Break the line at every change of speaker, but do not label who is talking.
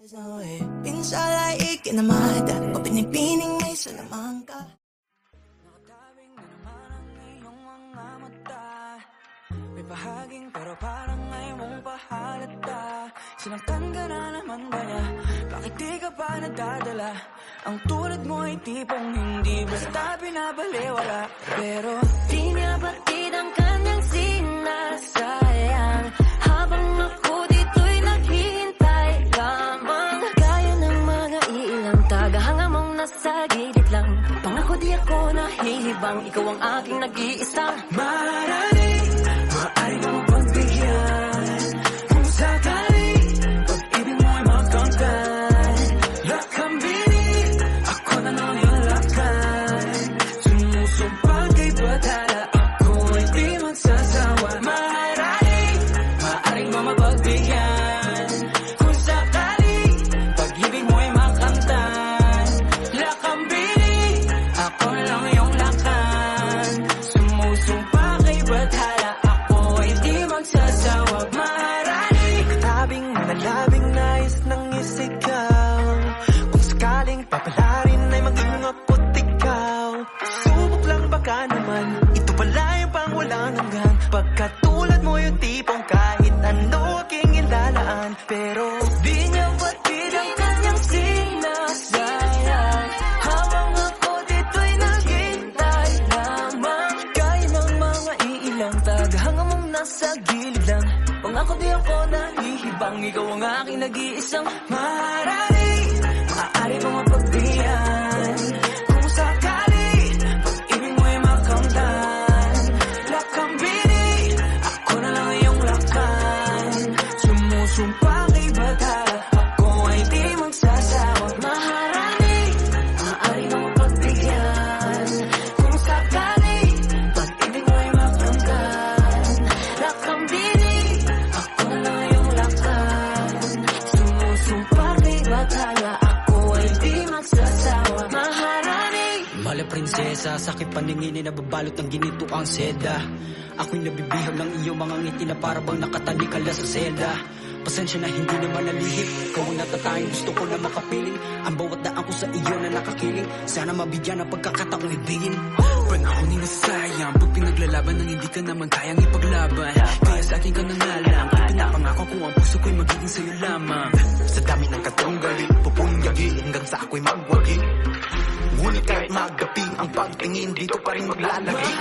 Pinsalay ikinamada, o pinipining may salamang ka.
Nakatabing na naman ang iyong mga mata. May bahaging pero parang ngayon mong pahalata. Sinaktan ka na naman ba niya? Bakit di ka pa nadadala? Ang tulad mo ay tipong hindi basta binabaliwala. Pero
di niya batid ang kanyang sinasayang, habang ako dito'y naghihintay lamang. Gaya ng mga ilang tagahanga mong nasa gilid lang. Pangako di ako nahihibang, ikaw ang aking nag-iisang
maaari mo mapagbigyan. Kung sakali pag-ibig mo ay magkamtan, lakambini ako na lang yung lakan. Sumusumpa kay batala, ako ay di magsasawa. Maaari mo mapagbigyan. Kung sakali pag-ibig mo ay magkamtan, lakambini ako na lang yung lakan. Sumusumpa kay batala, magsasawa. Marami katabing malabing nais ng isigaw. Kung sakaling papalarin ay maging ako't ikaw. Subok lang baka naman, ito pala yung pang walang hanggan. Pagkatulad mo yung tipong kahit ano aking ilalaan. Pero di niya batid ang kanyang sinasayang, habang ako dito'y naghintay lamang. Gaya ng mga iilang tagahanga mong nasa gilid lang. Pangako di ako nahihibang, ikaw ang aking nag-iisang maaari mo mapagbigyan. Kung sakali pag-ibig mo ay makamtan, lakambini ako na lang iyong lakan. Sumusumpa kay batala, ako ay di magsasawa.
maaari mo mapagbigyan. Kung sakali pag-ibig mo ay makamtan, lakambini ako na lang iyong lakan.
Sumusumpa kay batala, ako ay di magsasawa.
Mala prinsesa, sakit paningin na nababalot ng ginito ang seda. Ako'y nabibihag ng iyong mga ngiti na parabang nakatalikala sa selda. Pasensya na hindi naman nalihip, ikaw ang natatayang gusto ko na makapiling. Ang bawat daan ko sa iyo na nakakiling, sana mabigyan ng pagkakataong ibigin.
Panahon ay nasayang, pag pinaglalaban ng hindi ka naman kayang ipaglaban. Kaya sa akin ka nangalang, pinapangako ko ang puso ko'y magiging sa'yo lamang.
Sa dami ng katunggali, pupunyagi hanggang sa ako'y magwagi. Ngunit kahit maggabi ang pagtingin, dito pa rin maglalagi.